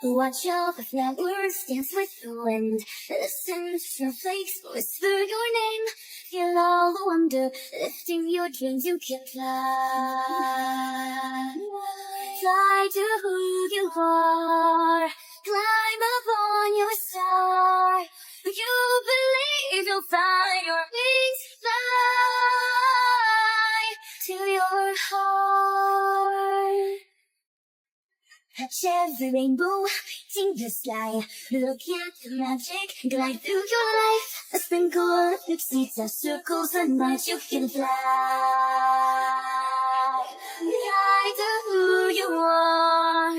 Watch all the flowers dance with the wind. Listen to snowflakes whisper your name. Feel all the wonder, lifting your dreams you can fly. Fly to who you are. Climb up on your star. You believe you'll find your wings. Fly to your heart. Touch every rainbow, painting the sky. Look at the magic, glide through your life. A sprinkle of seeds, a circles and lights you can fly. Fly to who you are.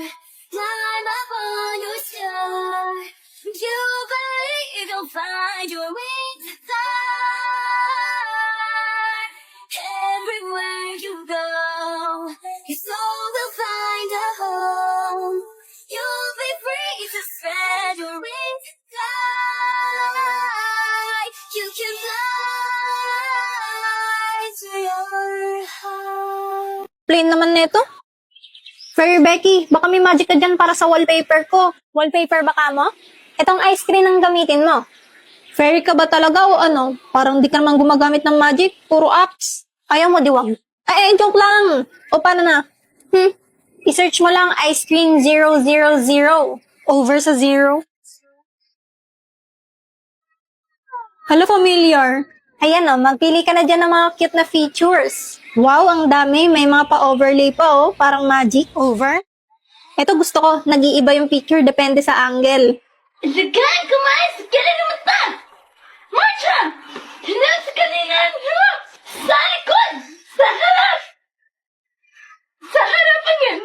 Climb up on your star. You believe you'll find your wings. Fly everywhere you go. Your soul will find a home. You'll be free to spread your wings. Fly. You can fly to your heart. Plain naman nito. Fair Becky, baka may magic ka dyan para sa wallpaper ko. Wallpaper baka mo? Itong ice cream ang gamitin mo. Fairy ka ba talaga o ano? Parang di ka naman gumagamit ng magic. Puro apps. Ayaw mo, diwag. Joke lang. O paano na? I-search mo lang ice cream 000. Over sa 0. Hello, familiar. Ayan o, magpili ka na dyan ng mga cute na features. Wow, ang dami. May mga pa-overlay pa o. Parang magic. Over. Ito gusto ko. Nag-iiba yung picture. Depende sa angle. Zagan, kumain sa kailan naman ta! Marcha! Hinan sa kalingan! Sa likod! Sa harap! Sa harapan yan!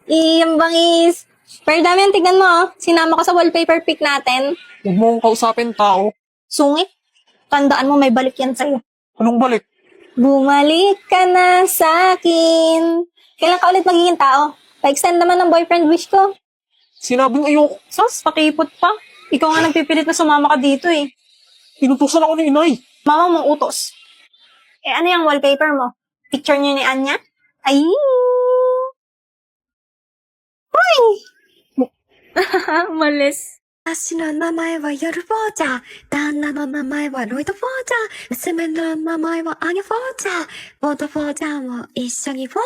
Iyang bangis. Pero dami ang tignan mo, oh. Sinama ko sa wallpaper pic natin. Huwag mo akong kausapin, tao. Sungit. Tandaan mo, may balik yan sa'yo. Anong balik? Bumalik ka na sa akin. Kailan ka ulit magiging tao? Pa-extend naman ng boyfriend wish ko. Sinabing ayoko. Sos, pakipot pa. Ikaw nga nagpipilit na sumama ka dito eh. Inutusan ako ni inay. Mama mong utos. Ano yung wallpaper mo? Picture niyo ni Anya? Ay! Hoy! Malis. 私の名前は夜坊ちゃん。旦那の名前はロイド坊ちゃん。娘の名前はアニ坊ちゃん。元坊ちゃんも一緒に坊ち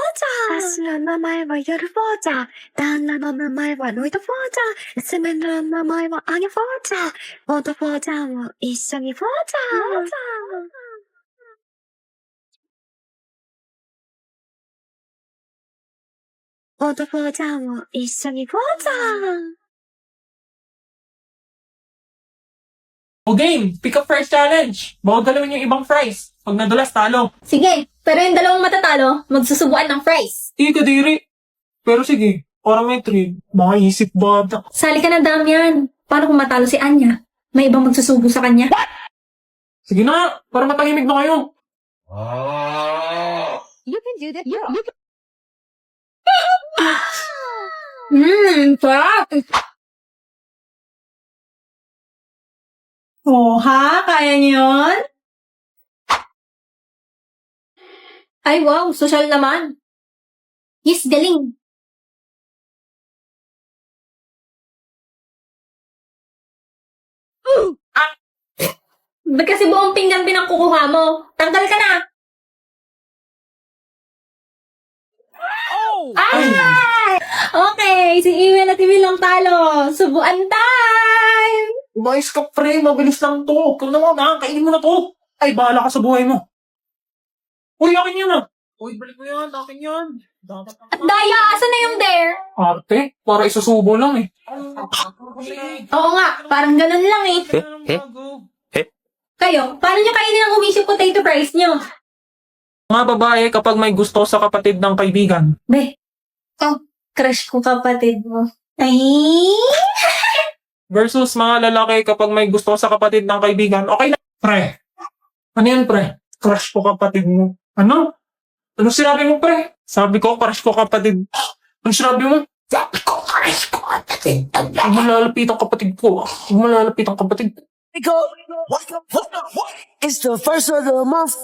ゃん。私の名前は夜坊ちゃん。旦那の名前はロイド坊ちゃん。娘の名前はアニ坊ちゃん。元坊ちゃんも一緒に坊ちゃん。元坊ちゃんも一緒に坊ちゃん。 O game, pick up first challenge. Bawag galawin yung ibang fries. Pag nadulas, talo. Sige, pero yung dalawang matatalo, magsusubuan ng fries. Di ka diri. Pero sige, para may trade, baka isip bata. Sali ka na, Damian. Paano kung matalo si Anya? May ibang magsusubo sa kanya? Sige na nga, para matahimik na kayo. You can do that. Sarap! Oh, ha? Kaya niyo yun? Ay, wow. Social naman. Yes, galing. Ba't kasi buong pinggan pinangkukuha mo? Tanggal ka na. Ay! Okay, si Iwel at Iwel lang talo. Subuan time! Umayos ka, pre. Mabilis lang to. Ikaw naman, kainin mo na to. Ay, bahala ka sa buhay mo. Uy, akin yan ah. Uy, balik mo yan. Akin yan. Dapat At Daya, asan na yung dare? arte. Para isusubo lang eh. Oo nga, parang ganun lang eh. Kayo, paano nyo kainin ang umisip potato fries nyo? Mga babae kapag may gusto sa kapatid ng kaibigan. Be, crush ko kapatid mo. Ay! Versus mga lalaki kapag may gusto sa kapatid ng kaibigan. Okay na. Pre. Ano yan, pre? Crush ko kapatid mo. Ano? Ano sinabi mo, pre? Sabi ko, crush ko kapatid. Ano sinabi mo? Sabi ko, crush ko kapatid. Huwag malalapit ang kapatid ko. Huwag malalapit ang kapatid. It's the first of the month.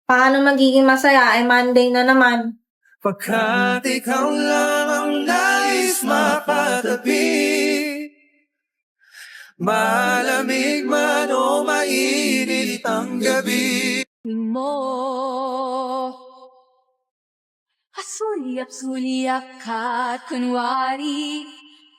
Paano magiging masaya? Ay Monday na naman. Pagkat ikaw lang ang nais mapatabi, malamig man o mainit ang gabi mo. Kasuliyap-suliyap ka't kunwari,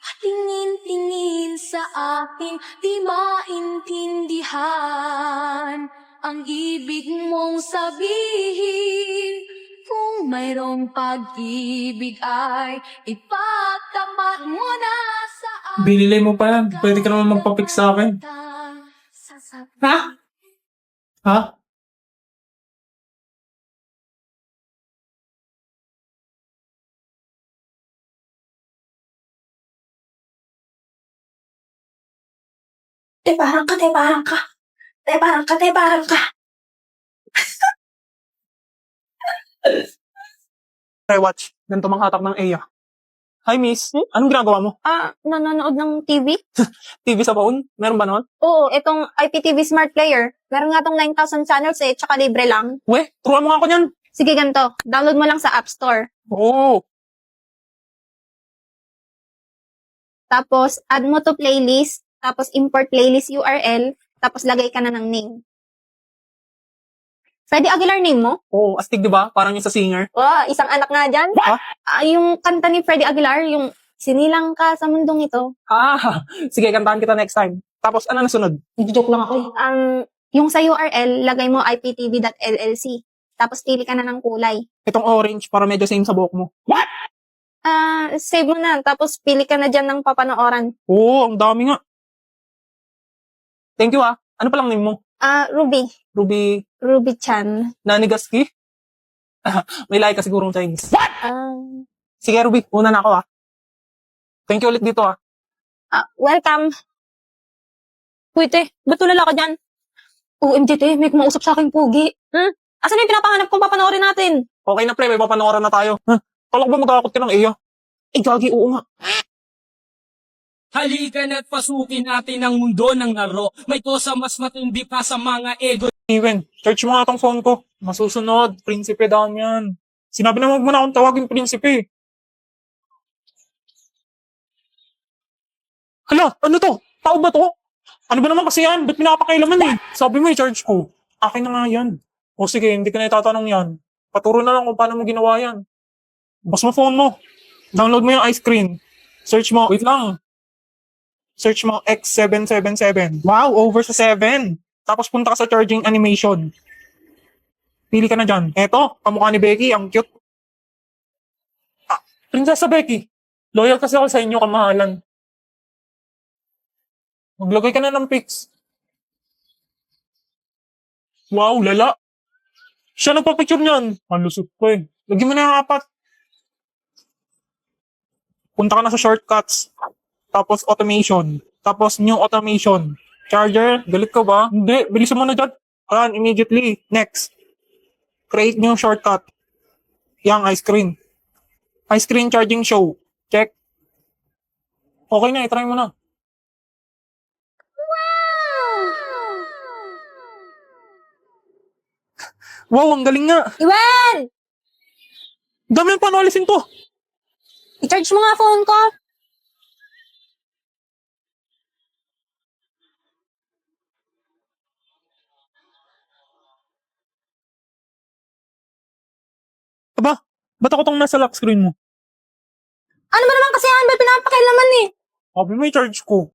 at tingin-tingin sa akin, di maintindihan ang ibig mong sabihin. Kung mayroong pag-ibig ay ipagtapat mo na sa akin. Binili mo pa yan. Pwede ka naman magpapik sa akin. Ha? Ha? Tebarang ka, tebarang ka. Tebarang ka, tebarang ka. Pre, watch. Ganito mang hatak ng Eya. Hi, miss. Anong ginagawa mo? Nanonood ng TV? TV sa phone? Meron ba naman? Oo, itong IPTV Smart Player. Meron nga tong 9,000 channels tsaka libre lang. We, turuan mo nga ako niyan. Sige, ganito. Download mo lang sa App Store. Oo. Tapos, add mo to playlist. Tapos, import playlist URL. Tapos, lagay ka na ng name. Freddy Aguilar name mo? Oo, astig diba? Parang yung sa singer. Oh, isang anak nga dyan. Ha? Yung kanta ni Freddy Aguilar, yung sinilang ka sa mundong ito. Sige, kantahan kita next time. Tapos, ano nasunod? Joke lang ako eh. Yung sa URL, lagay mo iptv.llc. Tapos, pili ka na ng kulay. Itong orange para medyo same sa buhok mo. Save mo na. Tapos, pili ka na dyan ng papanooran. Oo, ang dami nga. Thank you ah. Ano palang name mo? Ruby. Ruby Chan. Nanigaski? May like ka sigurong Chinese. Um, Sige, Ruby. Una na ako ah. Thank you ulit dito ah. Welcome. Pwede, ba't tulala ka dyan? OMG, te, may kumausap sa aking pugi. Asan yung pinapanganap kong papanoorin natin? Okay na pre, may papanooran na tayo. Kala ko ba magkakot ka ng Eya? Gagi, oo nga. Halika na't pasukin natin ang mundo ng laro. May kosa mas matindi pa sa mga ego. Steven, search mo nga tong phone ko. Masusunod, prinsipe daw yan. Sinabi na wag mo na akong tawagin prinsipe. Hala, ano to? Tao ba to? Ano ba naman kasi yan? Ba't pinapakailaman eh? Sabi mo i-charge ko. Akin na nga yan. O sige, hindi ka na itatanong yan. Paturo na lang kung paano mo ginawa yan. Bas mo phone mo. Download mo yung ice cream. Search mo, wait lang. Search mo X777. Wow, over sa 7. Tapos punta ka sa charging animation. Pili ka na dyan. Eto, kamukha ni Becky, ang cute. Prinsesa Becky. Loyal kasi ako sa inyo, kamahalan. Maglagay ka na ng pics. Wow, lala. Siya nagpa-picture niyan. Ang lusot ko eh. Lagyan mo na yung 4. Punta ka na sa shortcuts. Tapos automation. Tapos new automation. Charger, galit ka ba? Hindi, bilisan mo na dyan. Ayan, immediately. Next. Create new shortcut. Yang ice cream. Ice cream charging show. Check. Okay na, itry mo na. Wow, ang galing nga. Iwan! Dami yung paano alisin to. I-charge mo nga phone ko. Aba, ba't ako tong nasa lock screen mo? Ano ba naman kasi yan? Ba't pinapakailaman eh? Sabi mo i-charge ko.